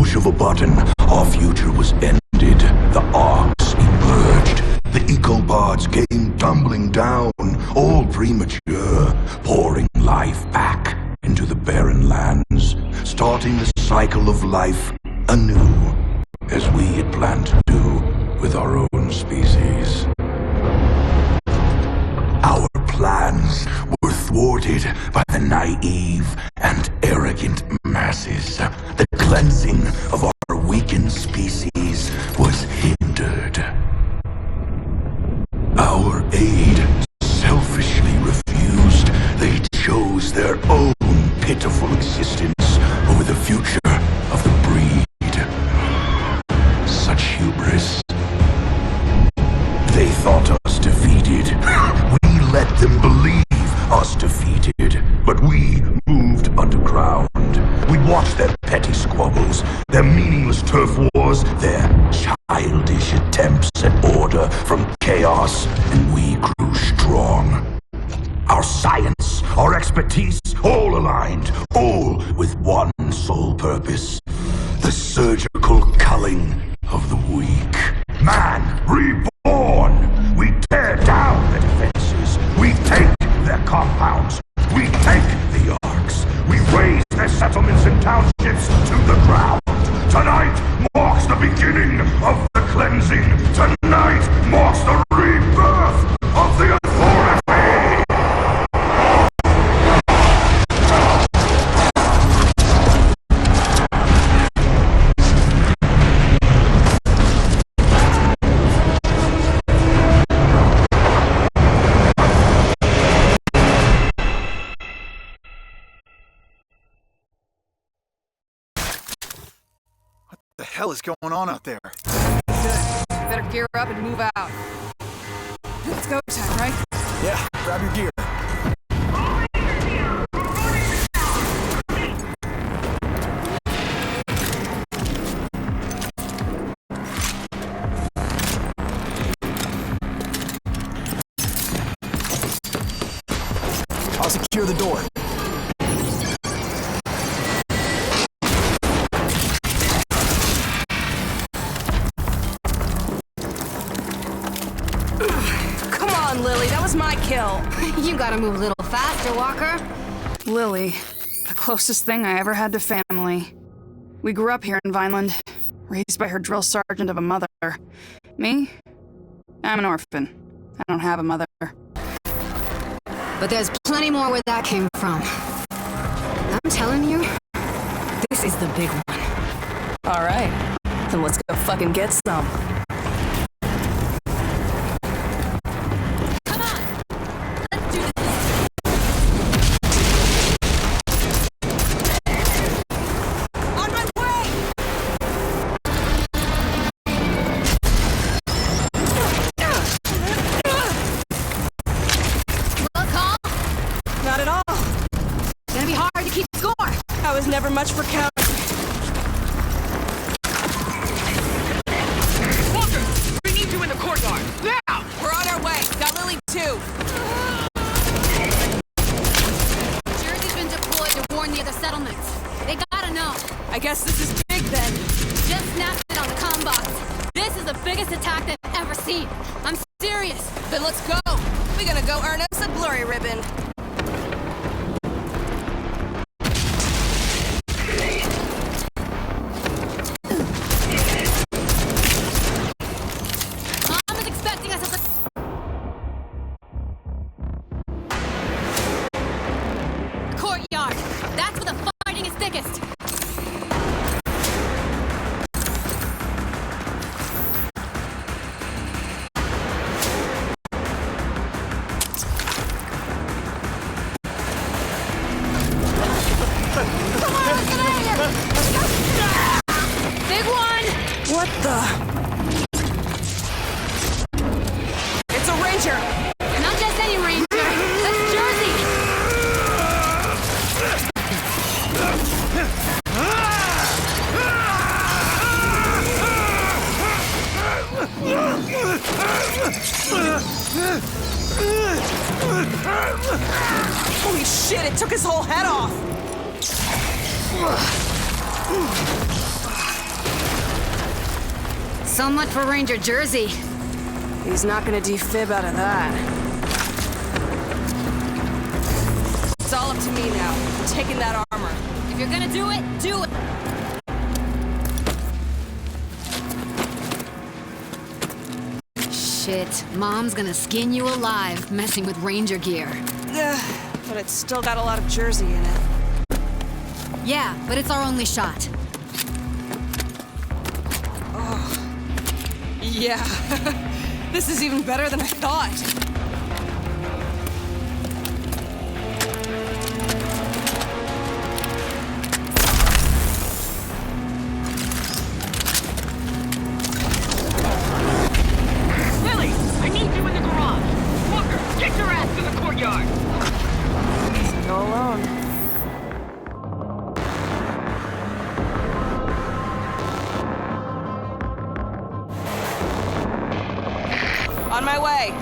push of a button, our future was ended. The arcs emerged. The ecopods came tumbling down, all premature, pouring life back into the barren lands, starting the cycle of life anew, as we had planned to do with our own species. Our plans were thwarted by the naive and arrogant masses. The cleansing of our weakened species was hindered. Our aid selfishly refused. They chose their own pitiful existence over the future of the breed. Such hubris. They thought us defeated. We let them believe us defeated. But we moved underground. We watched their petty squabbles, their meaningless turf wars, their childish attempts at order from chaos, and we grew strong. Our science, our expertise, all aligned, all with one sole purpose. The surgical culling of the weak. Man reborn! We tear down the defenses. We take their compounds. We take the arcs. We raise their settlements and townships to the ground. Tonight marks the beginning of the cleansing. Tonight marks the rebirth of the authority. What the hell is going on out there? Good. Better gear up and move out. It's go time, right? Yeah, grab your gear. I'll secure the door. Come on, Lily, that was my kill. You gotta move a little faster, Walker. Lily, the closest thing I ever had to family. We grew up here in Vineland, raised by her drill sergeant of a mother. Me? I'm an orphan. I don't have a mother. But there's plenty more where that came from. I'm telling you, this is the big one. Alright, then let's go fucking get some. Come on! Let's do this! On my way! Well, call? Not at all. Gonna be hard to keep score. I was never much for counting. Walker, we need you in the courtyard. Now! We're on our way. Got Lily too. Jersey's been deployed to warn the other settlements. They gotta know. I guess this is big then. Just snapped it on the comm box. This is the biggest attack they've ever seen. I'm serious. Then let's go. We're gonna go earn us a glory ribbon. Mom is expecting us at the courtyard. That's where the fighting is thickest. Come on, let's get out of here! Big one! What the? It's a ranger! Not just any ranger. That's Jersey. Holy shit, it took his whole head off! So much for Ranger Jersey. He's not gonna defib out of that. It's all up to me now. I'm taking that armor. If you're gonna do it, do it! Shit, Mom's gonna skin you alive messing with Ranger gear. But it's still got a lot of Jersey in it. Yeah, but it's our only shot. Yeah. This is even better than I thought. Lily, I need you in the garage. Walker, get your ass to the courtyard. Go alone. On my way.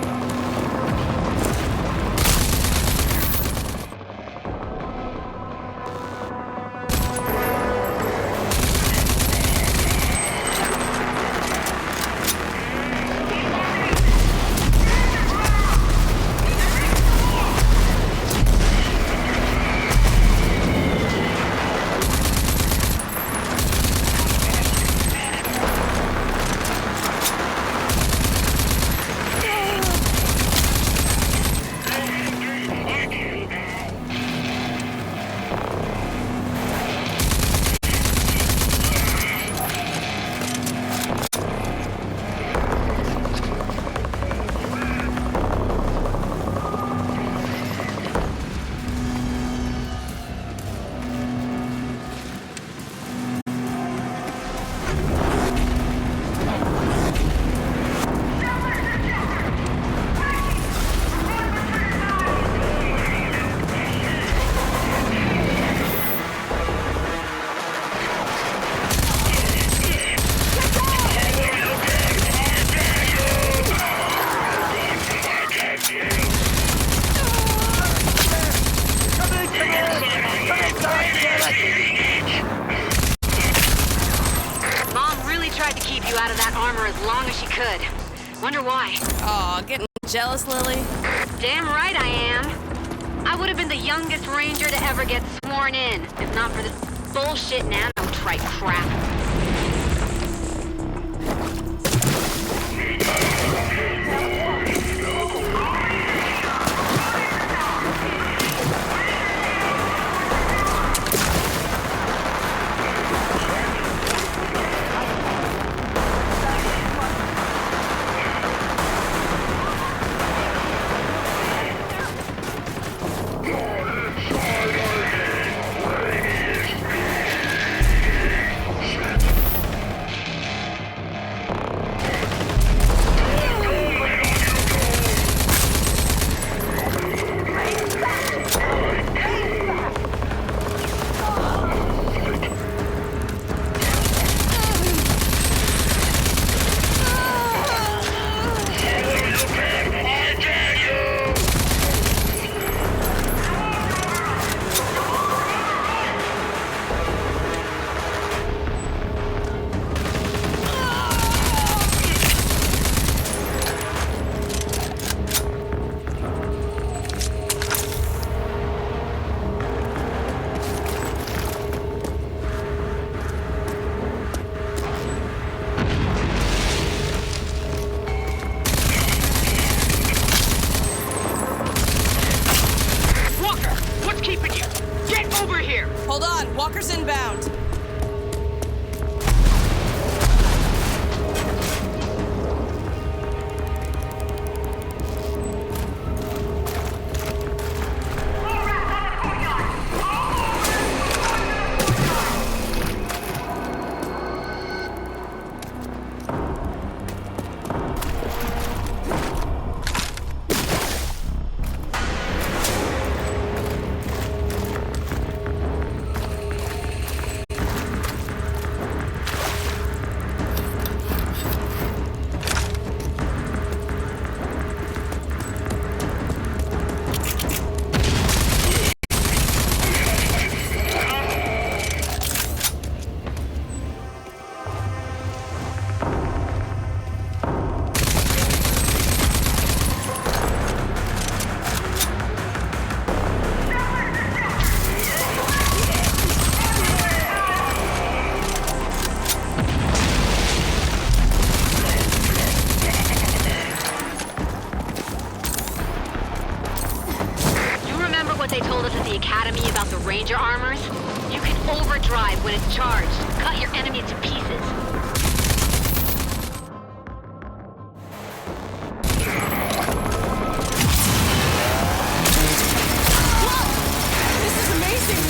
Mom really tried to keep you out of that armor as long as she could. Wonder why. Aw, getting jealous, Lily? Damn right I am. I would have been the youngest ranger to ever get sworn in, if not for this bullshit nano-trite crap. Hold on, Walker's inbound. Ranger armors? You can overdrive when it's charged, cut your enemies to pieces. This is amazing!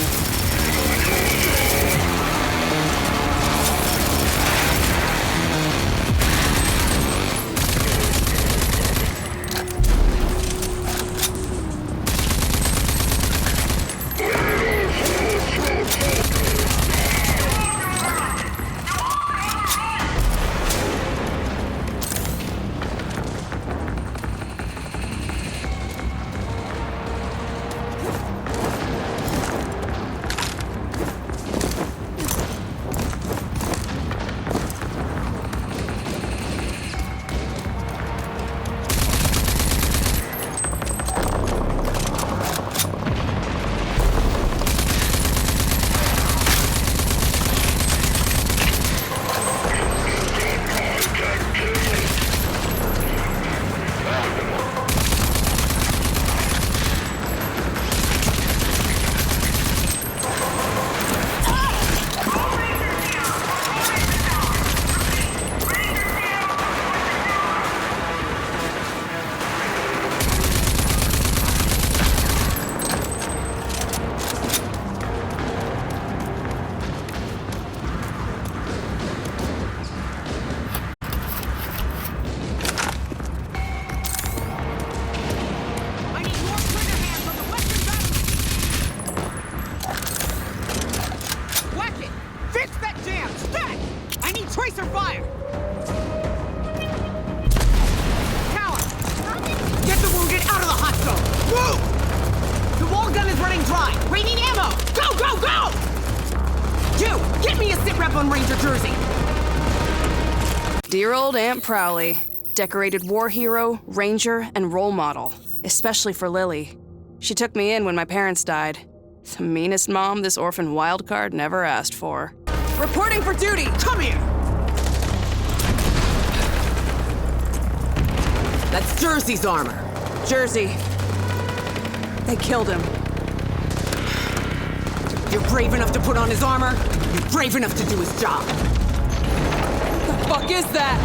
I need more trigger hands on the western battle. Whack it! Fix that jam! Stat! I need tracer fire! Tower! Get the wounded out of the hot zone! Move! The wall gun is running dry! Raining ammo! Go, go, go! You! Get me a sit rep on Ranger Jersey! Dear old Aunt Prowley. Decorated war hero, ranger, and role model. Especially for Lily. She took me in when my parents died. The meanest mom this orphan wildcard never asked for. Reporting for duty! Come here! That's Jersey's armor. Jersey. They killed him. You're brave enough to put on his armor. You're brave enough to do his job. The fuck is that?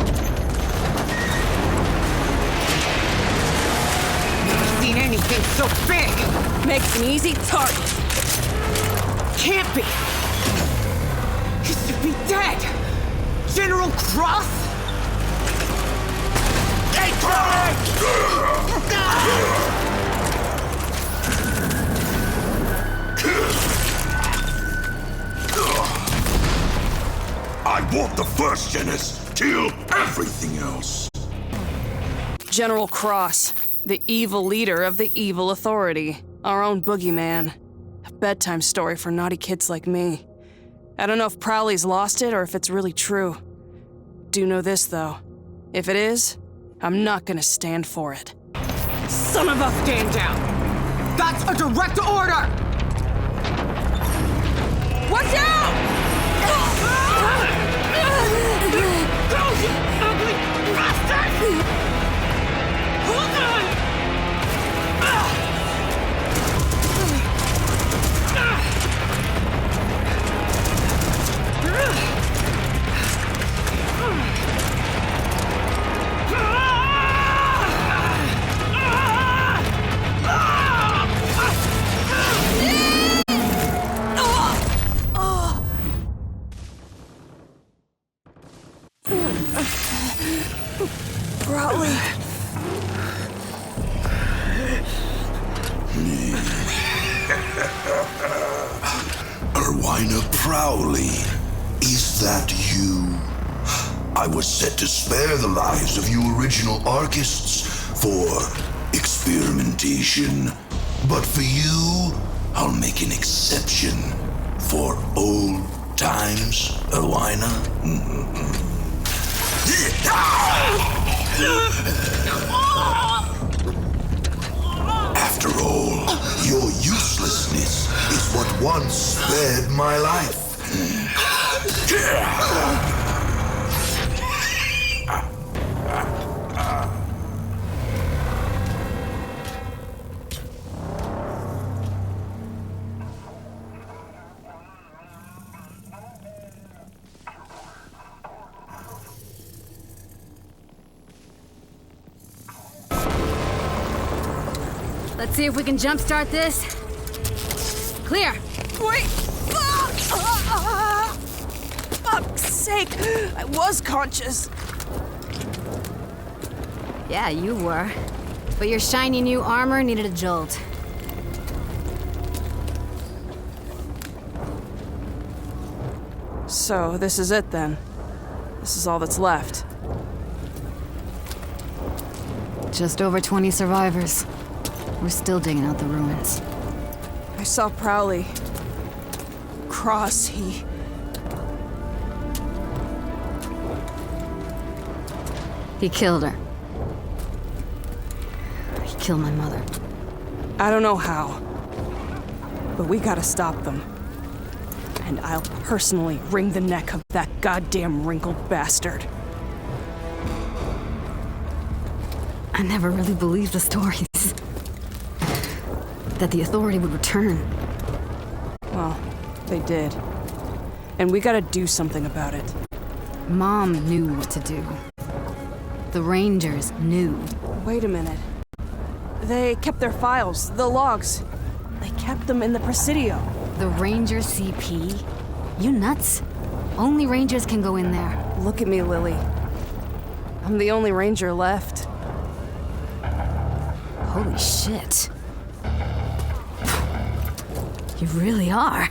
Never seen anything so big. Makes an easy target. Can't be. He should be dead. General Cross? I want the first Genis. Kill everything else. General Cross, the evil leader of the evil authority. Our own boogeyman. A bedtime story for naughty kids like me. I don't know if Prowley's lost it or if it's really true. Do know this, though. If it is, I'm not gonna stand for it. Son of a stand down. That's a direct order. Watch out! Go, you ugly bastard! Hold on! Prowley. Erwina Prowley, is that you? I was set to spare the lives of you original Archists for experimentation. But for you, I'll make an exception for old times, Erwina. After all, your uselessness is what once spared my life. Let's see if we can jumpstart this. Clear. Wait! Fuck's sake! I was conscious. Yeah, you were. But your shiny new armor needed a jolt. So, this is it then. This is all that's left. Just over 20 survivors. We're still digging out the ruins. I saw Prowley. Cross, he killed her. He killed my mother. I don't know how. But we gotta stop them. And I'll personally wring the neck of that goddamn wrinkled bastard. I never really believed the stories. That the Authority would return. Well, they did. And we gotta do something about it. Mom knew what to do. The Rangers knew. Wait a minute. They kept their files, the logs. They kept them in the Presidio. The Ranger CP? You nuts? Only Rangers can go in there. Look at me, Lily. I'm the only Ranger left. Holy shit. You really are.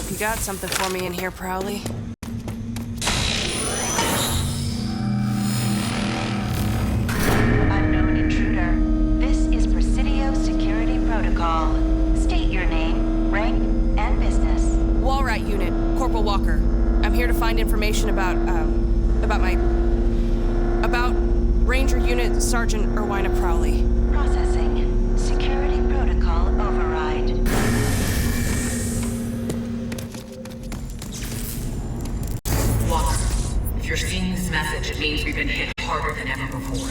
You got something for me in here, Prowley? Unknown intruder. This is Presidio Security Protocol. State your name, rank, and business. Walrat Unit, Corporal Walker. I'm here to find information about Ranger Unit Sergeant Erwina Prowley. Processing. Security Protocol override. Walker, if you're seeing this message, it means we've been hit harder than ever before.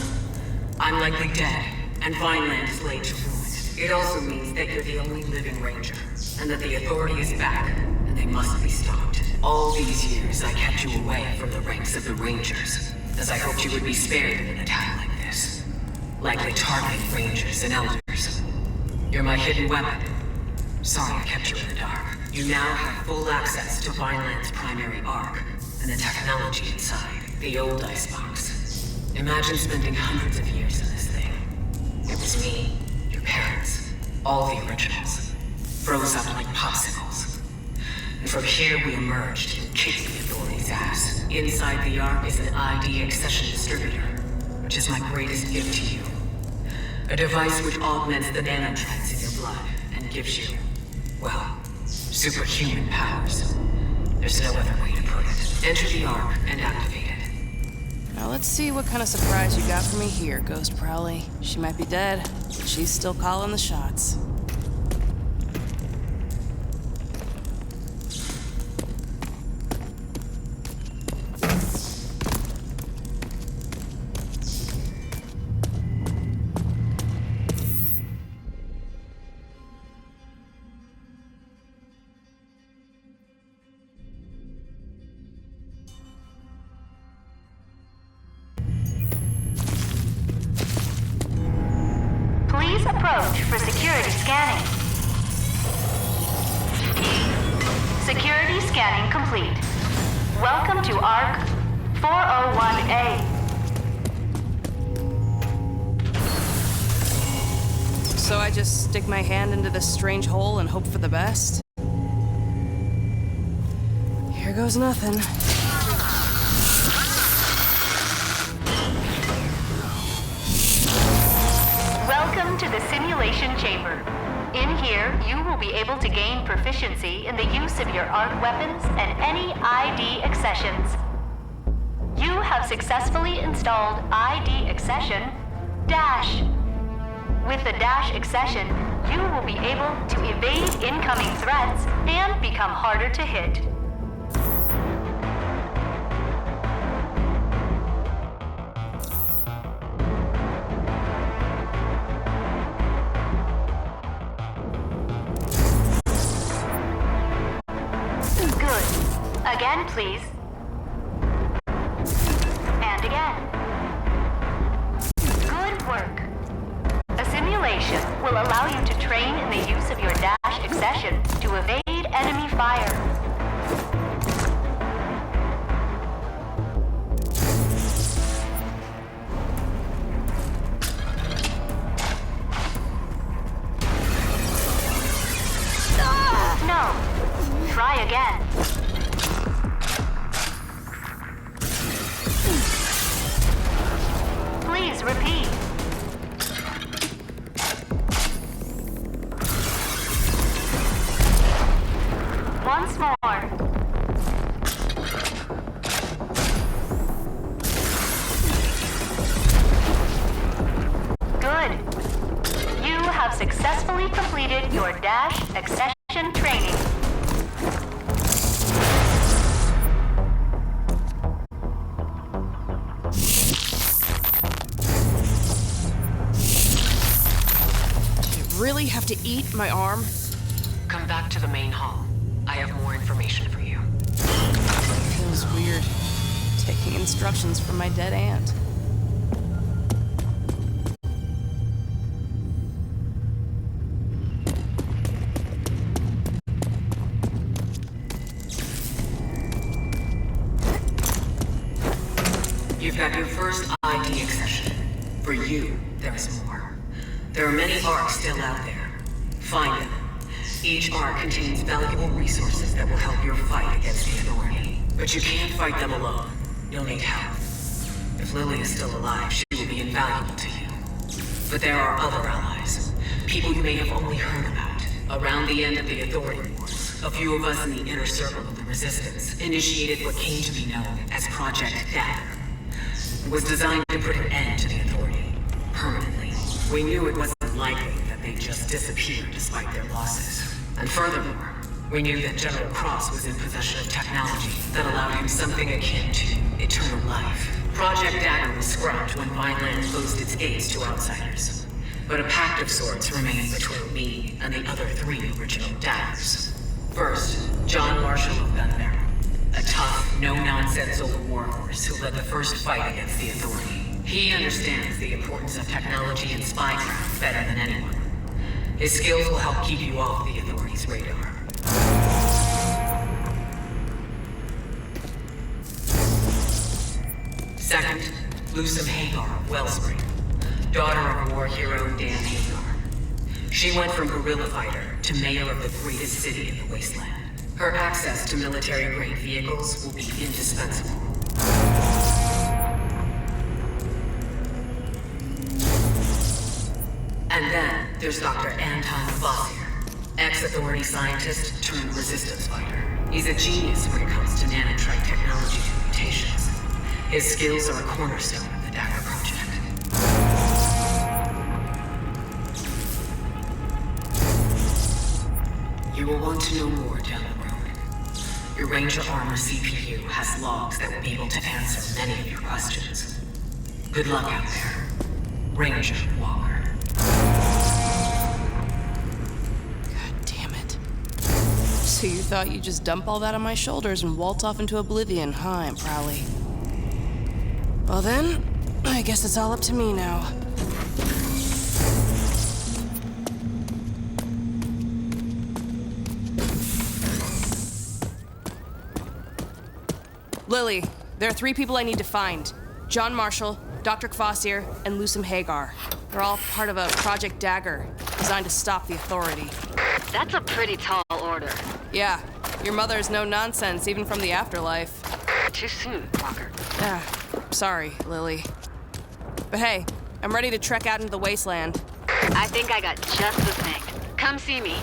I'm likely dead, and Vineland is laid to ruin. It also means that you're the only living Ranger, and that the Authority is back, and they must be stopped. All these years, I kept you away from the ranks of the Rangers, as I hoped you would be spared in an attack like this. Likely targeting Rangers and Elders. You're my hidden weapon. Sorry I kept you in the dark. You now have full access to Vineland's primary arc, and the technology inside, the old icebox. Imagine spending hundreds of years in this thing. It was me, your parents, all the originals, froze up like popsicles. And from here we emerged and kicked the Authority's ass. Inside the arc is an ID accession distributor, which is my greatest gift to you. A device which augments the nanotrends in your blood and gives you, well, superhuman powers. There's no other way to put it. Enter the arc and activate it. Now let's see what kind of surprise you got for me here, Ghost Prowley. She might be dead, but she's still calling the shots. Please approach for security scanning. Security scanning complete. Welcome to ARC 401A. So I just stick my hand into this strange hole and hope for the best? Here goes nothing. Welcome to the simulation chamber. In here, you will be able to gain proficiency in the use of your ARC weapons and any ID accessions. You have successfully installed ID accession Dash. With the Dash accession, you will be able to evade incoming threats and become harder to hit. Good. Again, please. And again. Good work. A simulation will allow you to train in the use of your Dash accession to evade enemy fire. No. Try again. Please repeat. Once more. Good. You have successfully completed your Dash accession training. Really have to eat my arm? Come back to the main hall. I have more information for you. Feels weird. Taking instructions from my dead aunt. You've got your first ID accession. For you, there's more. There are many ARCs still out there. Find them. Each ARC contains valuable resources that will help your fight against the Authority. But you can't fight them alone. You'll need help. If Lily is still alive, she will be invaluable to you. But there are other allies. People you may have only heard about. Around the end of the Authority Wars, a few of us in the inner circle of the Resistance initiated what came to be known as Project Dagger. It was designed to put an end to the Authority. Permanently. We knew it wasn't likely that they'd just disappear despite their losses. And furthermore, we knew that General Cross was in possession of technology that allowed him something akin to eternal life. Project Dagger was scrapped when Vineland closed its gates to outsiders. But a pact of sorts remained between me and the other 3 original Daggers. First, John Marshall of Gunbearer, a tough, no-nonsense old warhorse who led the first fight against the Authority. He understands the importance of technology and spycraft better than anyone. His skills will help keep you off the Authority's radar. Second, Lucem Hagar of Wellspring, daughter of a war hero Dan Hagar. She went from guerrilla fighter to mayor of the greatest city in the wasteland. Her access to military-grade vehicles will be indispensable. And then there's Dr. Anton Kvasir, ex-Authority scientist turned resistance fighter. He's a genius when it comes to nanotrite technology and mutations. His skills are a cornerstone of the Dagger project. You will want to know more down the road. Your Ranger Armor CPU has logs that will be able to answer many of your questions. Good luck out there, Ranger Walker. So you thought you'd just dump all that on my shoulders and waltz off into oblivion, huh, Aunt Prowley? Well then, I guess it's all up to me now. Lily, there are 3 people I need to find. John Marshall, Dr. Kvasir, and Lucem Hagar. They're all part of a Project Dagger, designed to stop the Authority. That's a pretty tall order. Yeah, your mother is no nonsense, even from the afterlife. Too soon, Walker. Ah, sorry, Lily. But hey, I'm ready to trek out into the wasteland. I think I got just the thing. Come see me.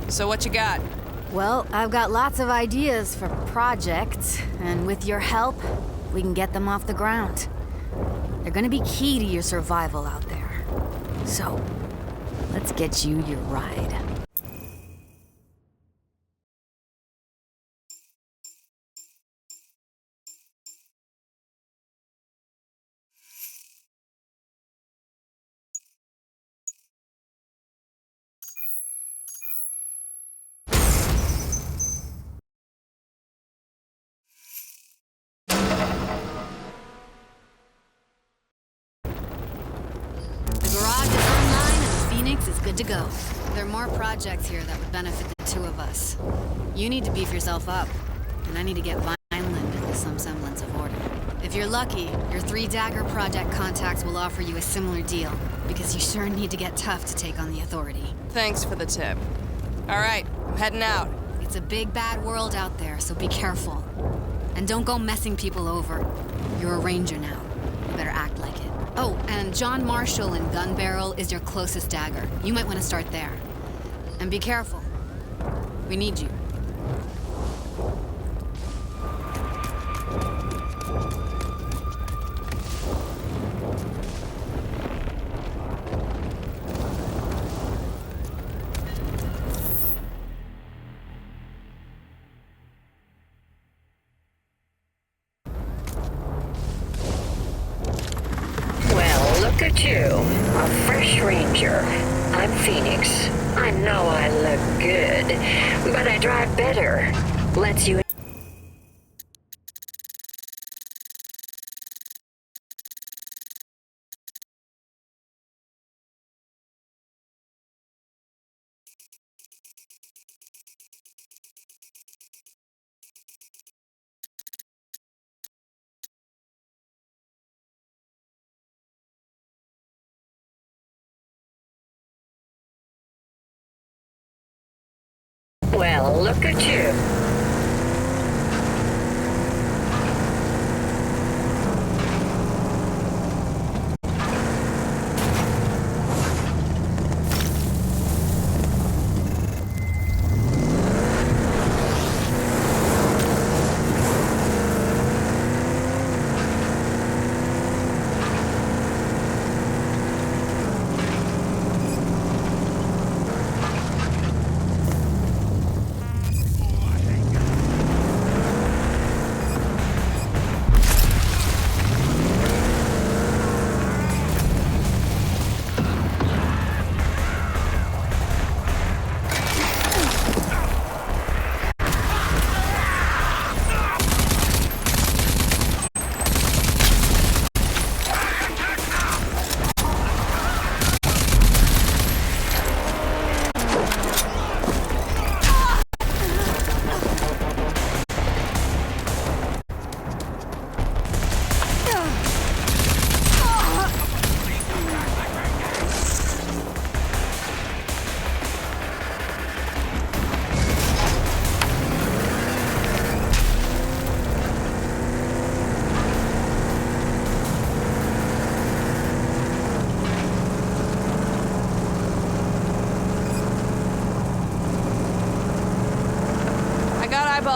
So what you got? Well, I've got lots of ideas for projects, and with your help, we can get them off the ground. They're gonna be key to your survival out there. So, let's get you your ride. The garage is online and the Phoenix is good to go. There are more projects here that would benefit the two of us. You need to beef yourself up, and I need to get Vineland into some semblance of order. If you're lucky, your 3 Dagger project contacts will offer you a similar deal, because you sure need to get tough to take on the Authority. Thanks for the tip. All right, I'm heading out. It's a big bad world out there, so be careful. And don't go messing people over. You're a ranger now. You better act like it. Oh, and John Marshall in Gun Barrel is your closest dagger. You might want to start there. And be careful. We need you. Look at you, a fresh ranger. I'm Phoenix. I know I look good, but I drive better. Lets you Well, look at you.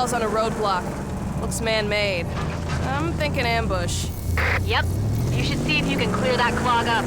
wall's on a roadblock. Looks man-made. I'm thinking ambush. Yep. You should see if you can clear that clog up.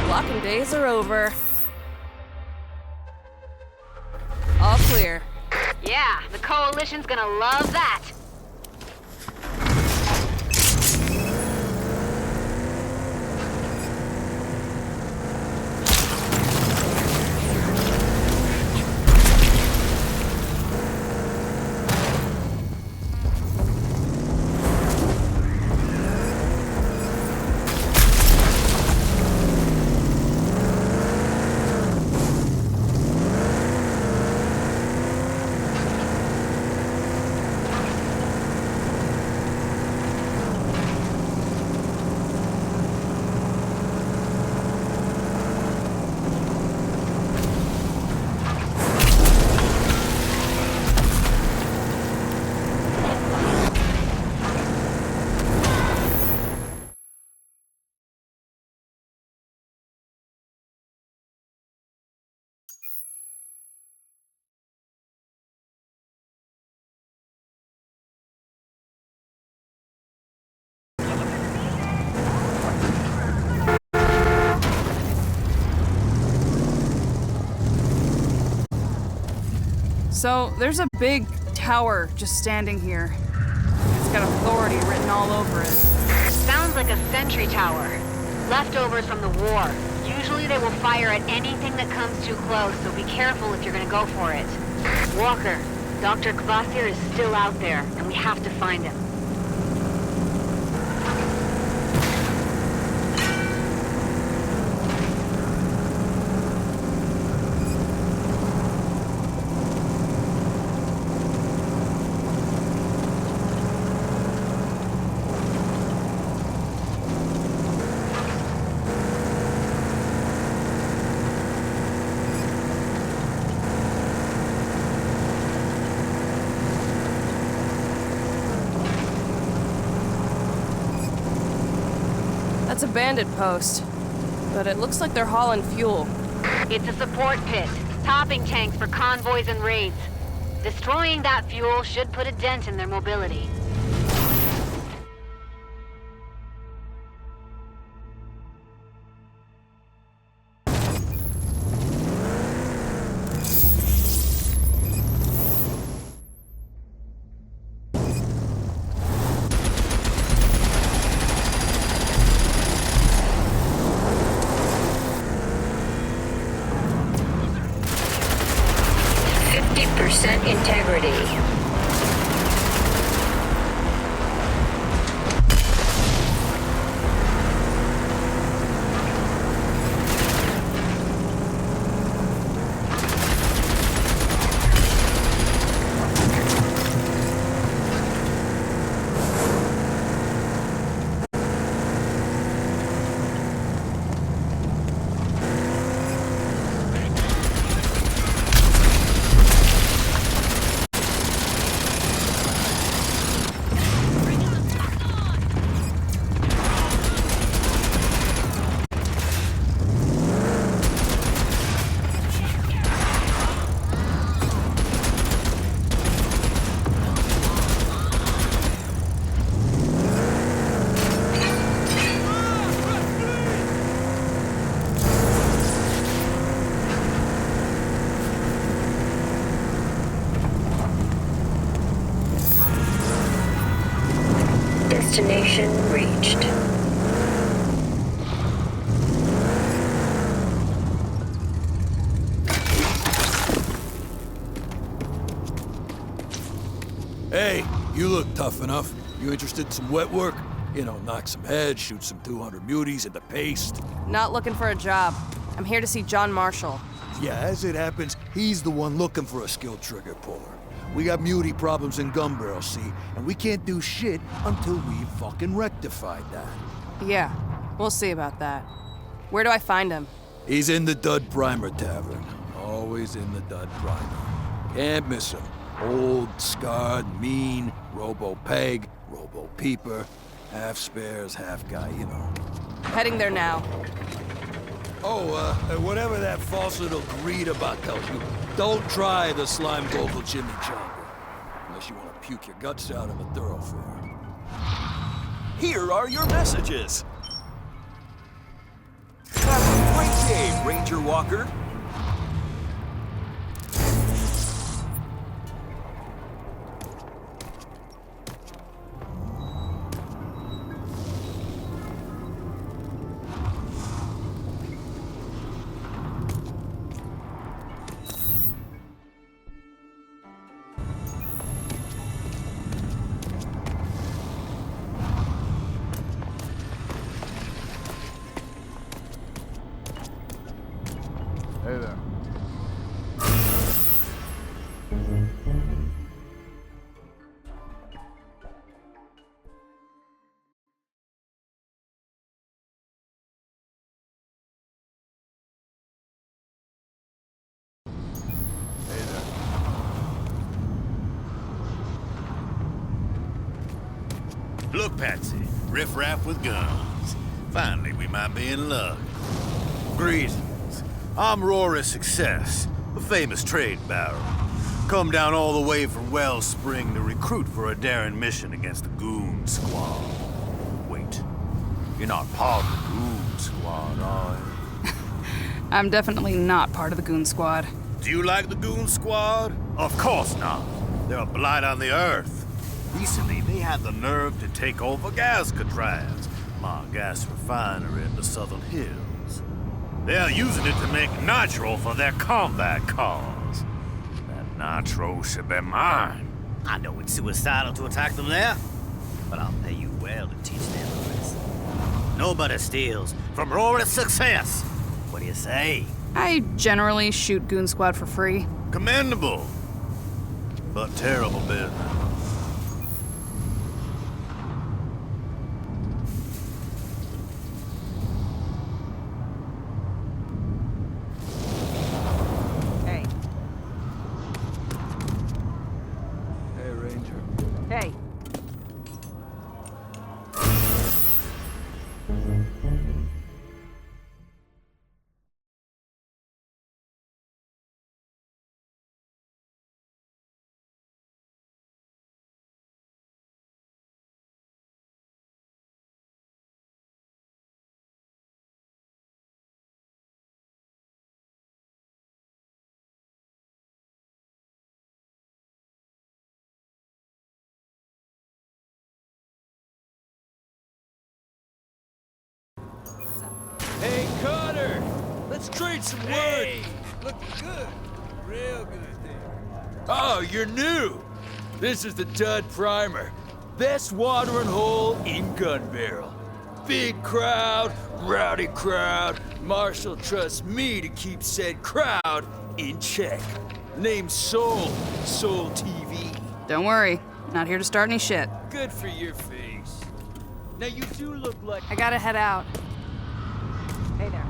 Blocking days are over. All clear. Yeah, the Coalition's gonna love that. So, there's a big tower just standing here. It's got authority written all over it. Sounds like a sentry tower. Leftovers from the war. Usually they will fire at anything that comes too close, so be careful if you're gonna go for it. Walker, Dr. Kvasir is still out there, and we have to find him. That's a bandit post. But it looks like they're hauling fuel. It's a support pit. Topping tanks for convoys and raids. Destroying that fuel should put a dent in their mobility. Integrity. Destination reached. Hey, you look tough enough. You interested in some wet work? You know, knock some heads, shoot some 200 muties into paste. Not looking for a job. I'm here to see John Marshall. Yeah, as it happens, he's the one looking for a skilled trigger puller. We got muty problems in gun barrels, see? And we can't do shit until we've fucking rectified that. Yeah, we'll see about that. Where do I find him? He's in the Dud Primer Tavern. Always in the Dud Primer. Can't miss him. Old, scarred, mean, robo-peg, robo-peeper. Half spares, half guy, you know. Heading there now. Oh, whatever that false little greed about tells you, don't try the slime vocal chimichanga. Unless you want to puke your guts out in a thoroughfare. Here are your messages. Have a great day, Ranger Walker. Hey there. Look, Patsy, riffraff with guns. Finally, we might be in luck. Greetings. I'm Rory Success, a famous trade baron. Come down all the way from Wellspring to recruit for a daring mission against the Goon Squad. Wait, you're not part of the Goon Squad, are you? I'm definitely not part of the Goon Squad. Do you like the Goon Squad? Of course not. They're a blight on the Earth. Recently, they had the nerve to take over Gascatraz, my gas refinery in the Southern Hills. They're using it to make nitro for their combat cars. That nitro should be mine. I know it's suicidal to attack them there, but I'll pay you well to teach them a lesson. Nobody steals from Rory Success. What do you say? I generally shoot Goon Squad for free. Commendable, but terrible business. Hey. Let's trade some words. Hey, looking good. Real good there. Oh, you're new. This is the Dud Primer. Best watering hole in Gun Barrel. Big crowd, rowdy crowd. Marshall trusts me to keep said crowd in check. Name's Soul. Soul TV. Don't worry, not here to start any shit. Good for your face. Now you do look like... I gotta head out. Hey there.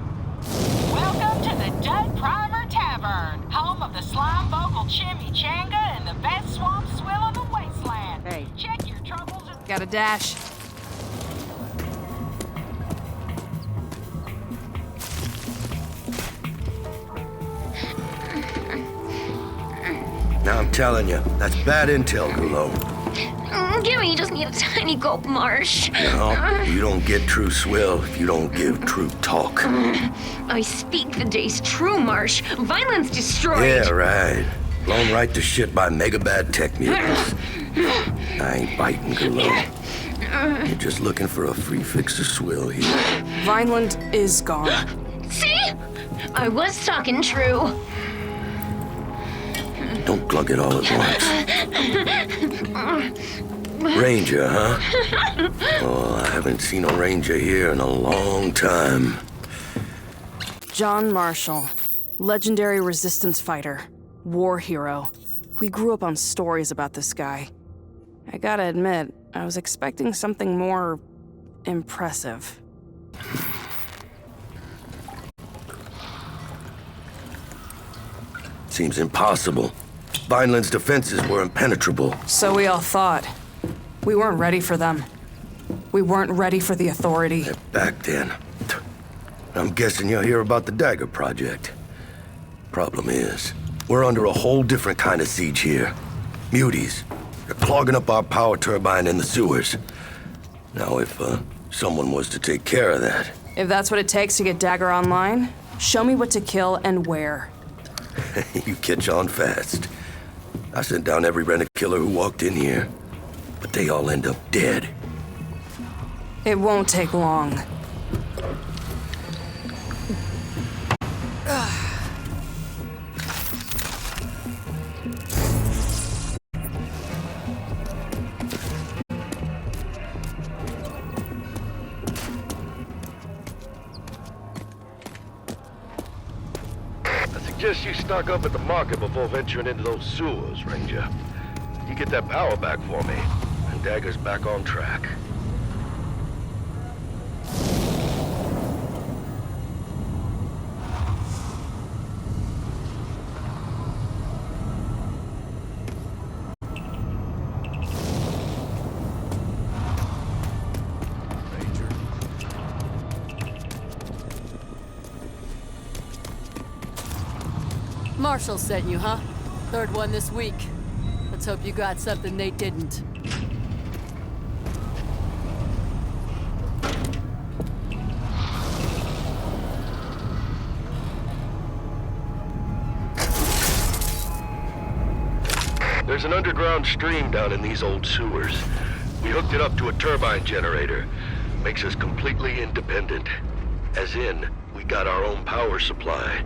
Welcome to the Dud Primer Tavern, home of the slime vocal chimichanga and the best swamp swill in the wasteland. Hey. Check your troubles and... Gotta dash. Now I'm telling you, that's bad intel, Gulo. Gimme just need a tiny gulp, Marsh. No, you don't get true swill if you don't give true talk. I speak the day's true, Marsh. Violence destroyed. Yeah, right. Blown right to shit by mega bad tech mutants. I ain't biting, Gulo. You're just looking for a free fix of swill here. Vineland is gone. See? I was talking true. Don't glug it all at once. Ranger, huh? Oh, I haven't seen a ranger here in a long time. John Marshall, legendary resistance fighter, war hero. We grew up on stories about this guy. I gotta admit, I was expecting something more impressive. Seems impossible. Vineland's defenses were impenetrable. So we all thought. We weren't ready for them. We weren't ready for the Authority. Back then. I'm guessing you'll hear about the Dagger Project. Problem is, we're under a whole different kind of siege here. Muties. They're clogging up our power turbine in the sewers. Now, if someone was to take care of that... If that's what it takes to get Dagger online, show me what to kill and where. You catch on fast. I sent down every rent-a-killer who walked in here, but they all end up dead. It won't take long. I suggest you stock up at the market before venturing into those sewers, Ranger. You get that power back for me, and Dagger's back on track. Marshall sent you, huh? Third one this week. Let's hope you got something they didn't. There's an underground stream down in these old sewers. We hooked it up to a turbine generator. Makes us completely independent. As in, we got our own power supply.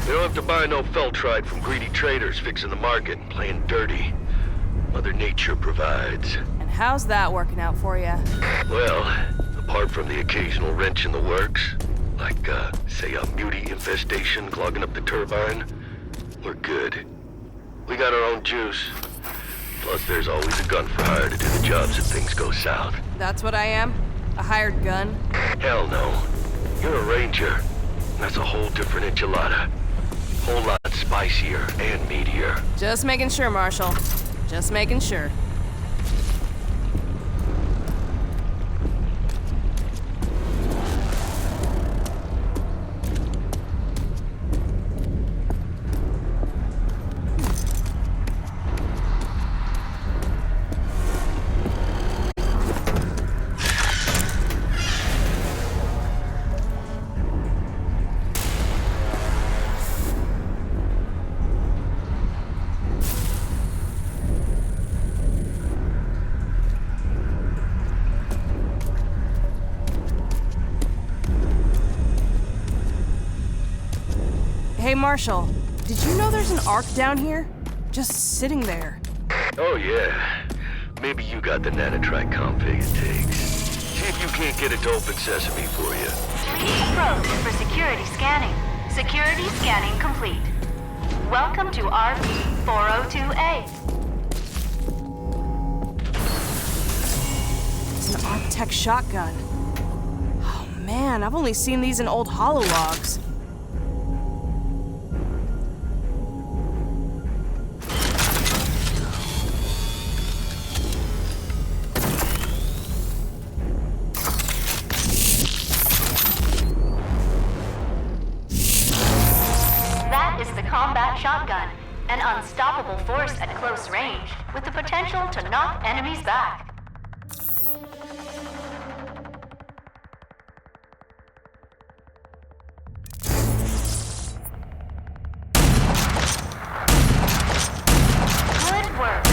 We don't have to buy no feltrite from greedy traders fixing the market and playing dirty. Mother Nature provides. And how's that working out for you? Well, apart from the occasional wrench in the works, like, say, a mutie infestation clogging up the turbine, we're good. We got our own juice. Plus, there's always a gun for hire to do the jobs if things go south. That's what I am? A hired gun? Hell no. You're a ranger. That's a whole different enchilada. Whole lot spicier and meatier. Just making sure, Marshall. Just making sure. Hey, Marshall, did you know there's an Ark down here? Just sitting there. Oh, yeah. Maybe you got the nanotrite config it takes. See if you can't get it to open sesame for you. Please approach for security scanning. Security scanning complete. Welcome to RP-402A. It's an Arc-Tech shotgun. Oh man, I've only seen these in old holologs. That is the combat shotgun, an unstoppable force at close range, with the potential to knock enemies back. Good work.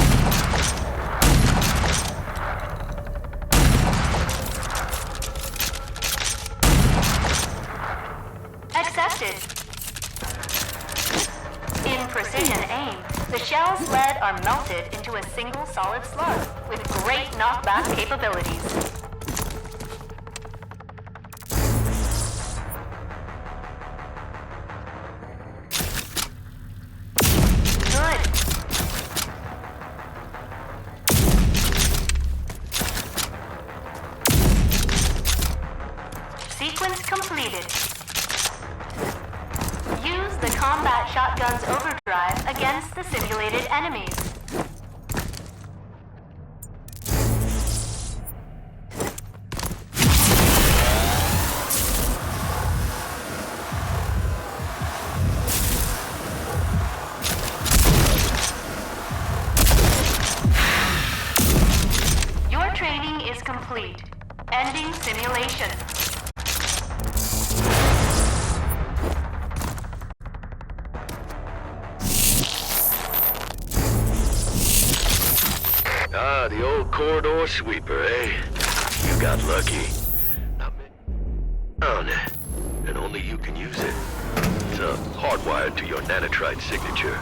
Accepted. In precision aim, the shell's lead are melted into a single solid slug with great knockback capabilities. Good. Sequence completed. Use the combat shotgun's overdrive against the simulated enemies. Your training is complete. Ending simulation. Ah, the old corridor sweeper, eh? You got lucky. Not many on it, and only you can use it. It's hardwired to your nanotrite signature.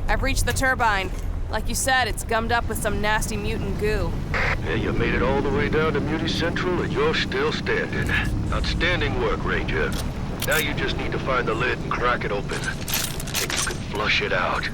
I've reached the turbine. Like you said, it's gummed up with some nasty mutant goo. Yeah, you made it all the way down to Muty Central and you're still standing. Outstanding work, Ranger. Now you just need to find the lid and crack it open. Then you can flush it out.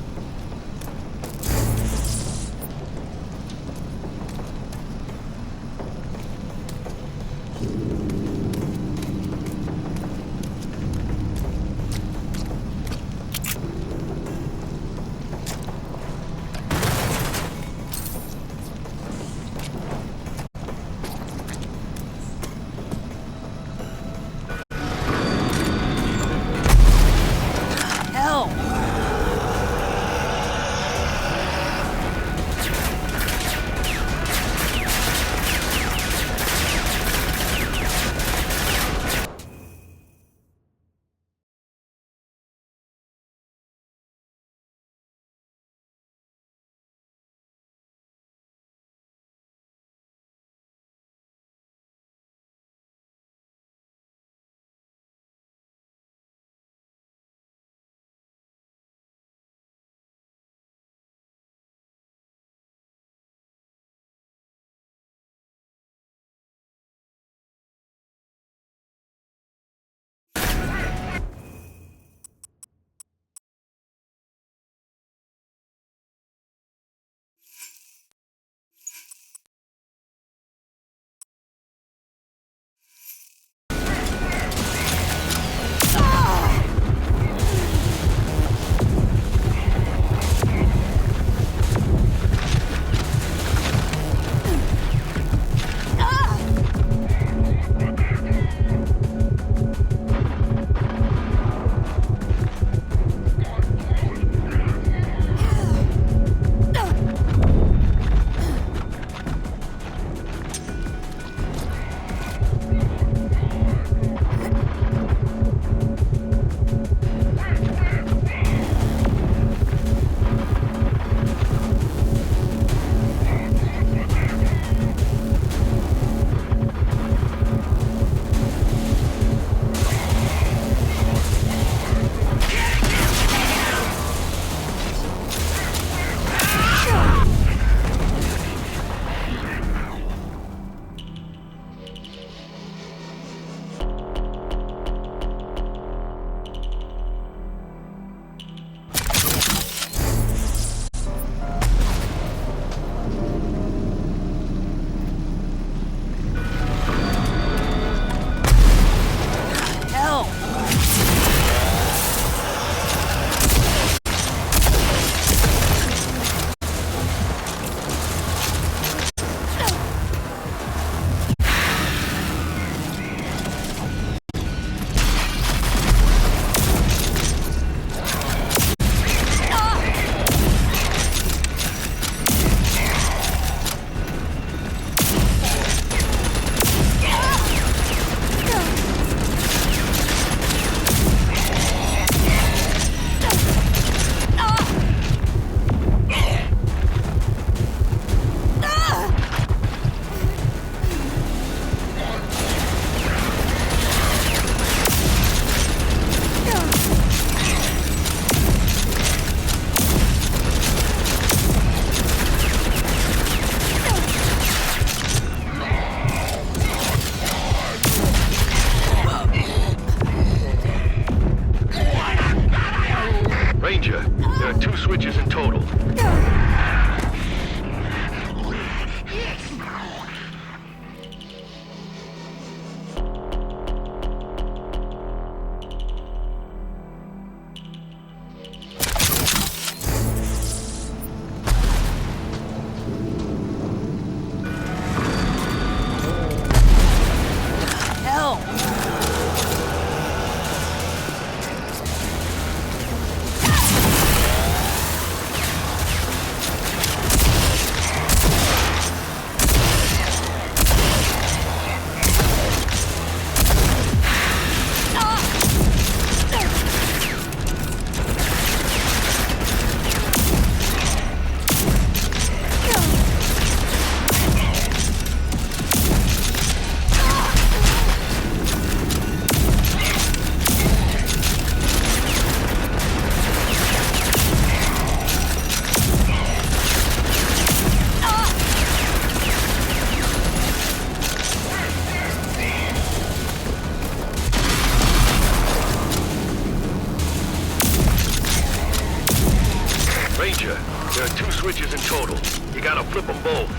Ranger, there are 2 switches in total. You gotta flip them both.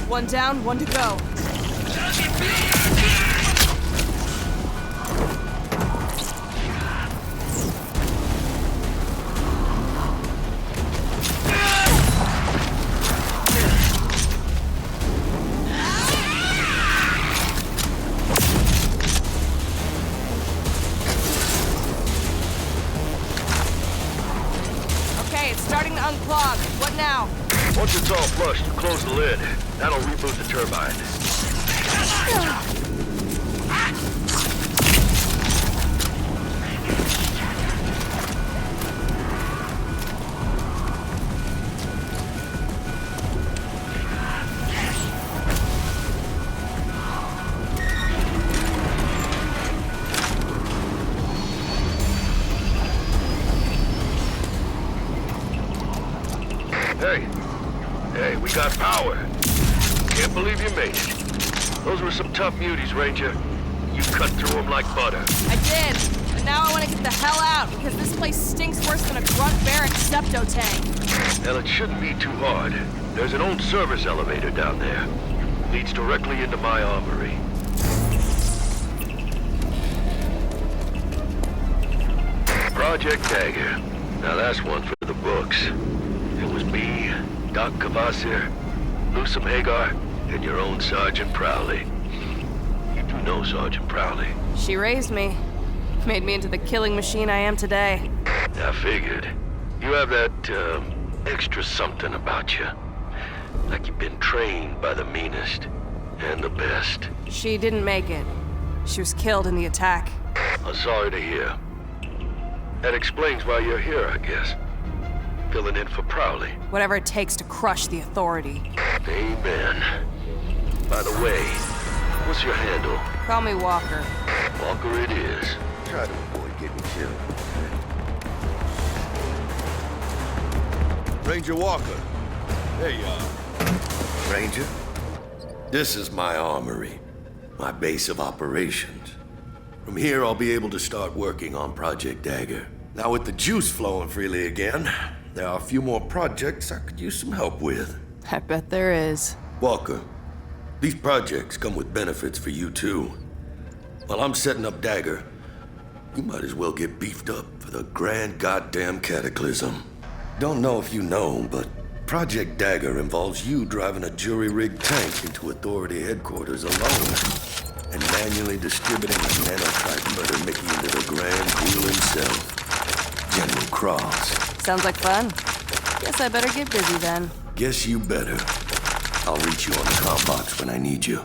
One down, one to go. Okay, it's starting to unclog. What now? Once it's all flushed, close the lid. That'll reboot the turbine. Hey, we got power. Can't believe you made it. Those were some tough muties, Ranger. You cut through them like butter. I did, but now I want to get the hell out because this place stinks worse than a grunt barrack septo tank. Well, it shouldn't be too hard. There's an old service elevator down there. Leads directly into my armory. Project Dagger. Now that's one for the books. It was me, Doc Kvasir, Lusum Hagar, and your own Sergeant Prowley. You do know Sergeant Prowley. She raised me. Made me into the killing machine I am today. I figured. You have that, extra something about you. Like you've been trained by the meanest and the best. She didn't make it. She was killed in the attack. I'm sorry to hear. That explains why you're here, I guess. Filling in for Prowley. Whatever it takes to crush the authority. Amen. By the way, what's your handle? Call me Walker. Walker it is. Try to avoid getting killed. Ranger Walker. There you are. Ranger, this is my armory, my base of operations. From here, I'll be able to start working on Project Dagger. Now, with the juice flowing freely again, there are a few more projects I could use some help with. I bet there is. Walker, these projects come with benefits for you too. While I'm setting up Dagger, you might as well get beefed up for the grand goddamn cataclysm. Don't know if you know, but Project Dagger involves you driving a jury-rigged tank into Authority headquarters alone and manually distributing a nanotype murder Mickey into the Grand Ghoul himself, General Cross. Sounds like fun. Guess I better get busy then. Guess you better. I'll reach you on the comm box when I need you.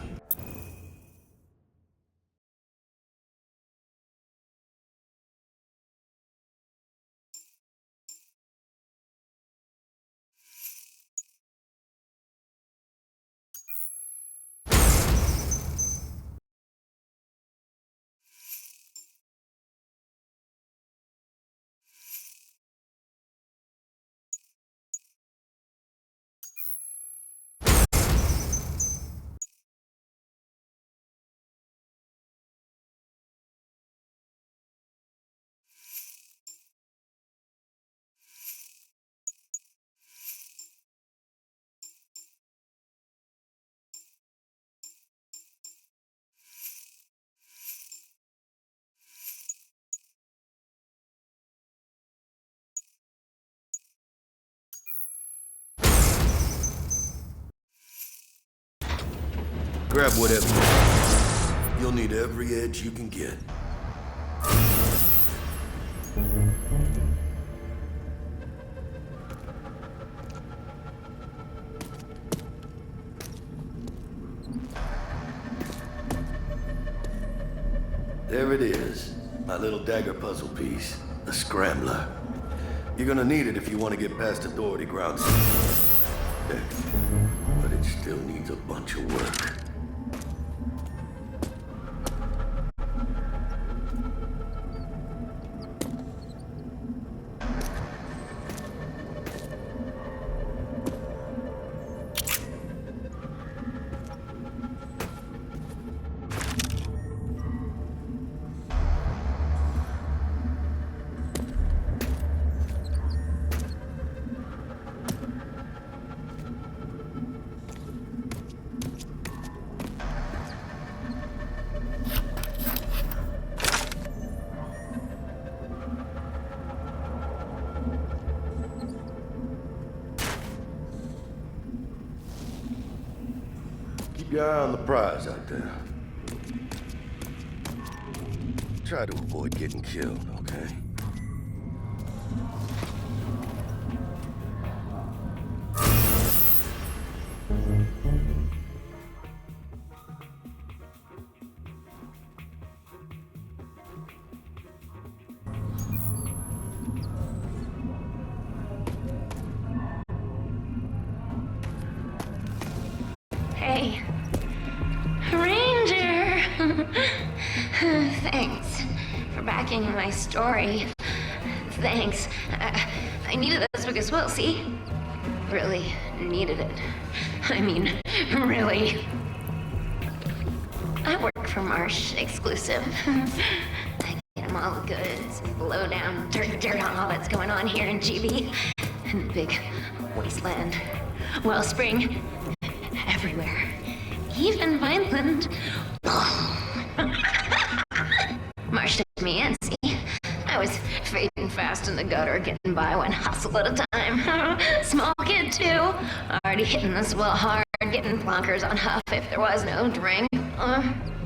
Grab whatever you want. You'll need every edge you can get. There it is. My little dagger puzzle piece. The Scrambler. You're gonna need it if you want to get past Authority grounds. But it still needs a bunch of work. Keep your eye on the prize out there. Try to avoid getting killed, okay? Hey, Ranger! Thanks for backing my story. Thanks. I needed this because, well, see? Really needed it. I mean, really. I work for Marsh Exclusive. I get them all the goods, blow down dirt on all that's going on here in GB. And the big wasteland, Wellspring, everywhere. Even Vineland. Marsh took me in, see? I was fading fast in the gutter, getting by one hustle at a time. Small kid, too. Already hitting this well hard, getting plonkers on Huff if there was no drink.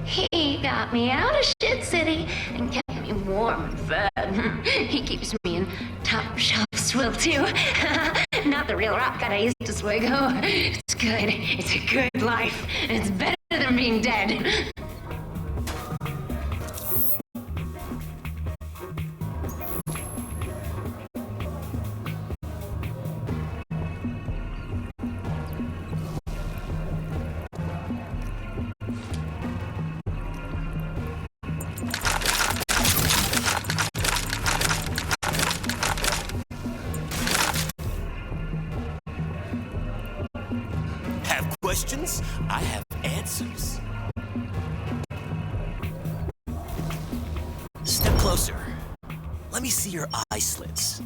He got me out of Shit City and kept me warm and fed. He keeps me in top shelf swill, too. Not the real rock that I used to swig. Oh, it's good. It's a good life. It's better than being dead. Questions? I have answers. Step closer. Let me see your eye slits.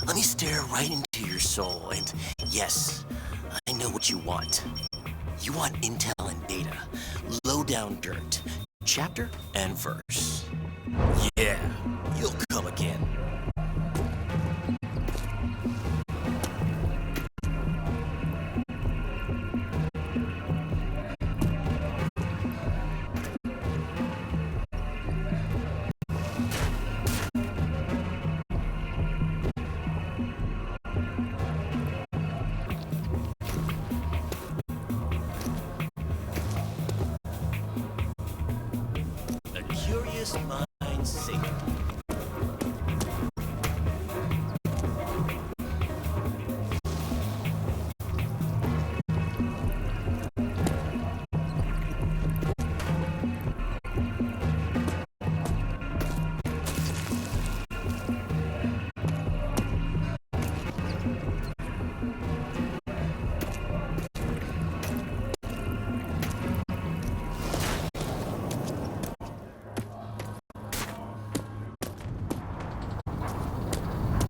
Let me stare right into your soul, and yes, I know what you want. You want intel and data, low-down dirt, chapter and verse. Yeah, you'll come again. Mind sacred.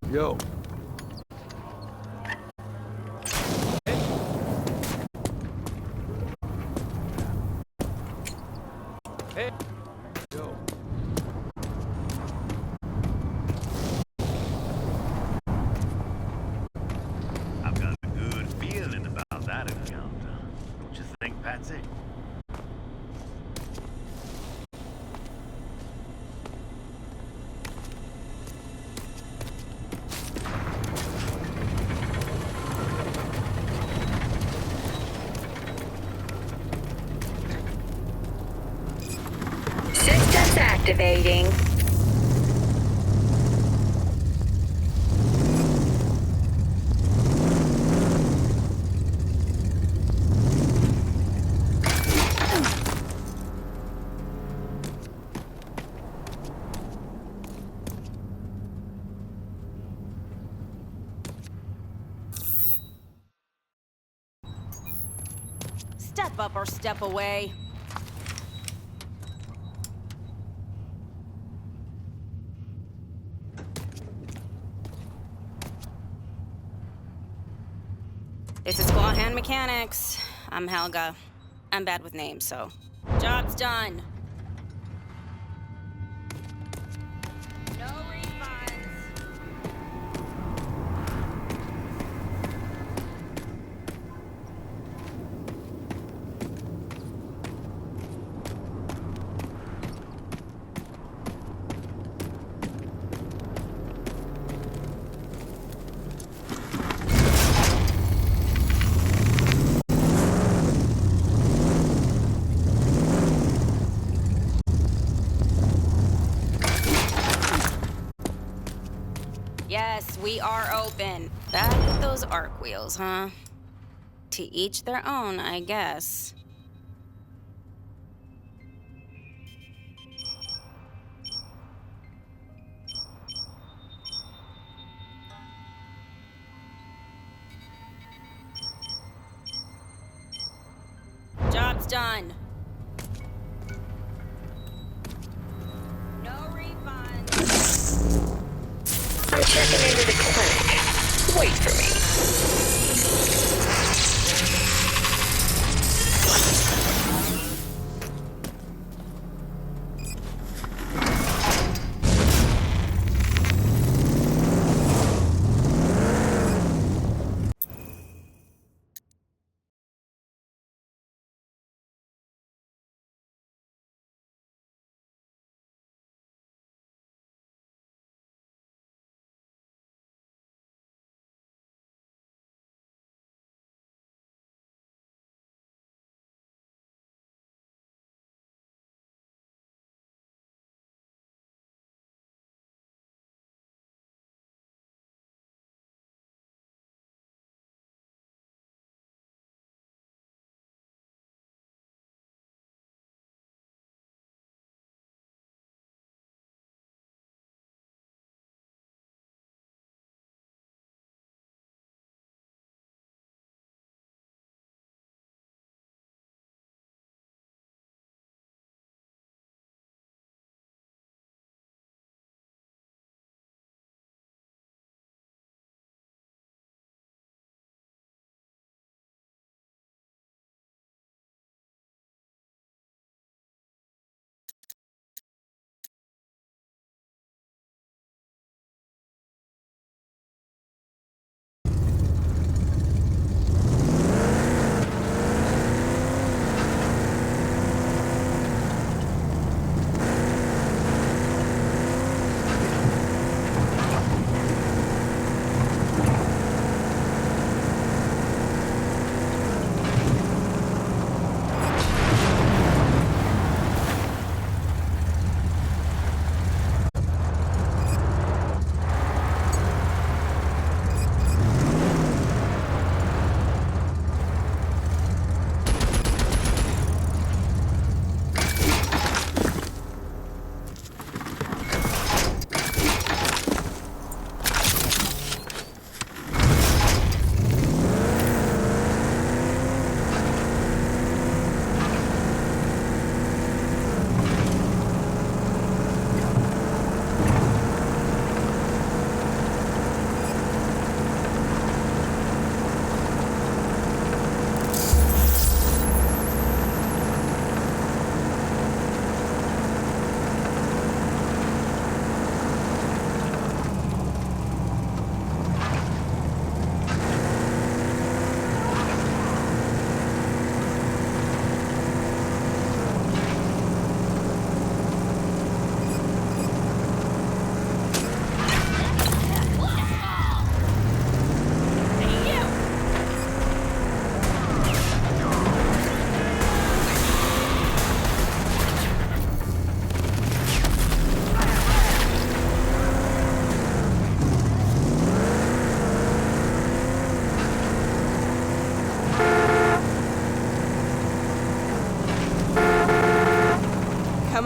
Yo. Hey. Yo. I've got a good feeling about that encounter. Don't you think, Patsy? Activating. Step up or step away. This is Claw Hand Mechanics. I'm Helga. I'm bad with names, so... Job's done. No refunds. Yes, we are open. Back with those arc wheels, huh? To each their own, I guess. Job's done. No refunds. I'm checking into the clinic. Wait for me.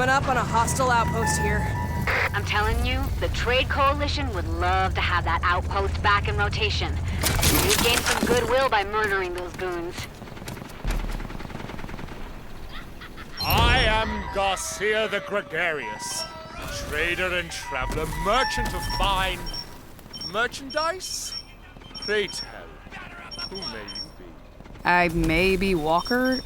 Coming up on a hostile outpost here. I'm telling you, the Trade Coalition would love to have that outpost back in rotation. You'd gain some goodwill by murdering those goons. I am Garcia the Gregarious, trader and traveler, merchant of fine merchandise. Pray tell, who may you be? I may be Walker.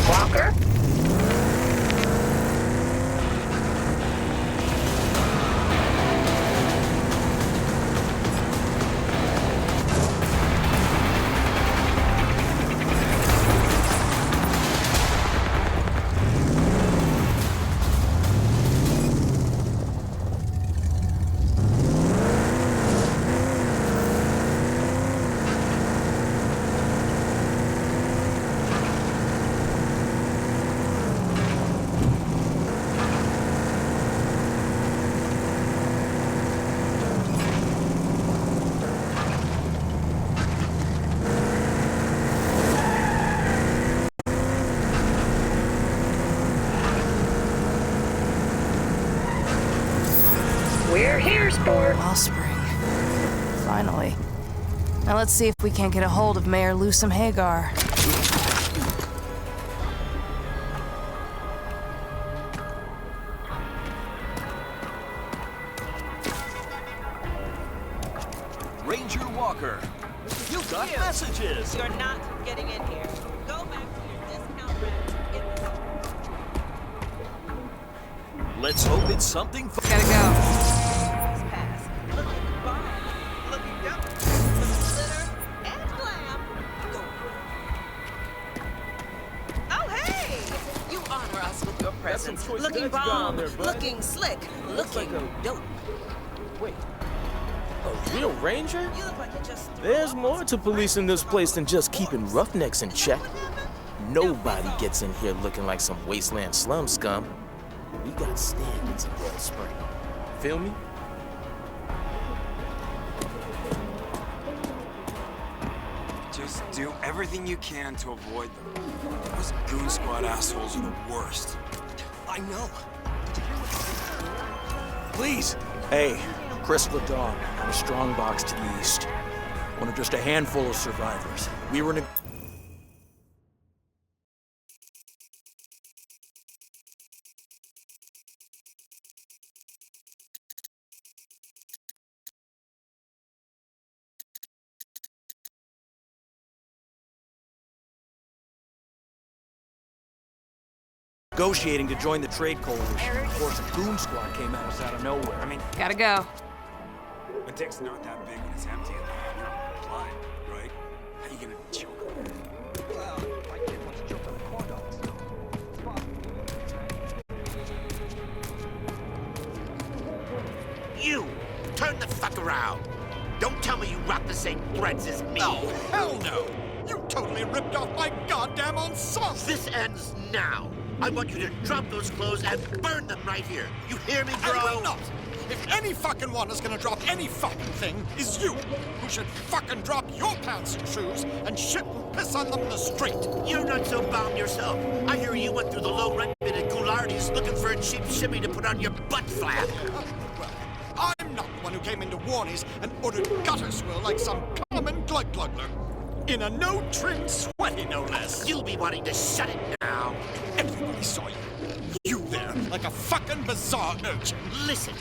Walker. We're here, Sport. Wellspring. Finally. Now let's see if we can't get a hold of Mayor Lusum Hagar. Ranger Walker, you got messages. You're not getting in here. Go back to your discount rate. Let's hope it's something. Gotta go. Presence. Looking bomb, looking slick, looking dope. Wait, a real ranger? There's more to policing this place than just keeping roughnecks in check. Nobody gets in here looking like some wasteland slum scum. We got standards in Wellspring. Feel me? Just do everything you can to avoid them. Those Goon Squad assholes are the worst. I know. Please. Hey, Chris LeDawn, on a strong box to the east. One of just a handful of survivors. We were negotiating to join the Trade Coalition. Of course, a Goon Squad came at us out of nowhere. I mean, gotta go. My dick's not that big when it's empty and you're not blind, right? How you gonna choke on it? Well, my kid wants to choke on the corn dogs. You! Turn the fuck around! Don't tell me you rock the same threads as me! Oh, hell no! You totally ripped off my goddamn ensemble! This ends now! I want you to drop those clothes and burn them right here! You hear me, bro? I will not! If any fucking one is gonna drop any fucking thing, is you, who should fucking drop your pants and shoes and shit and piss on them in the street! You're not so bound yourself. I hear you went through the low rent bit at Goulardi's looking for a cheap shimmy to put on your butt flap. Well, I'm not the one who came into Warnies and ordered gutter swirl like some common glug-glugler. In a no-trim sweaty, no less. You'll be wanting to shut it now. Everybody saw you. You there, like a fucking bizarre urchin. Listen,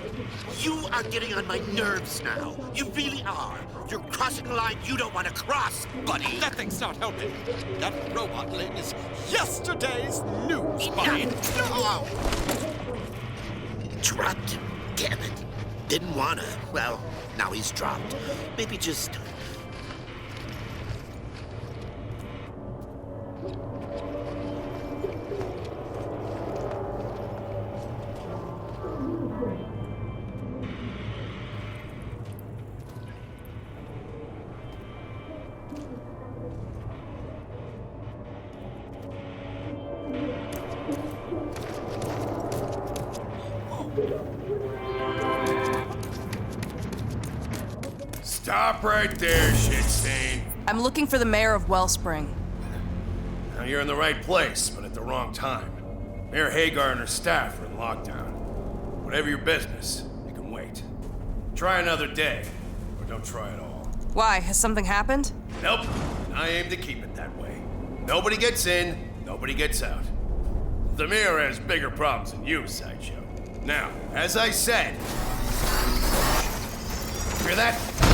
you are getting on my nerves now. You really are. You're crossing a line you don't want to cross, buddy. That thing's not helping. That robot limb is yesterday's news, buddy. No! Dropped him, damn it. Didn't wanna. Well, now he's dropped. Maybe just... Stop right there, shit stain. I'm looking for the mayor of Wellspring. Now you're in the right place, but at the wrong time. Mayor Hagar and her staff are in lockdown. Whatever your business, you can wait. Try another day, or don't try at all. Why? Has something happened? Nope. I aim to keep it that way. Nobody gets in, nobody gets out. The mayor has bigger problems than you, Sideshow. Now, as I said... Hear that?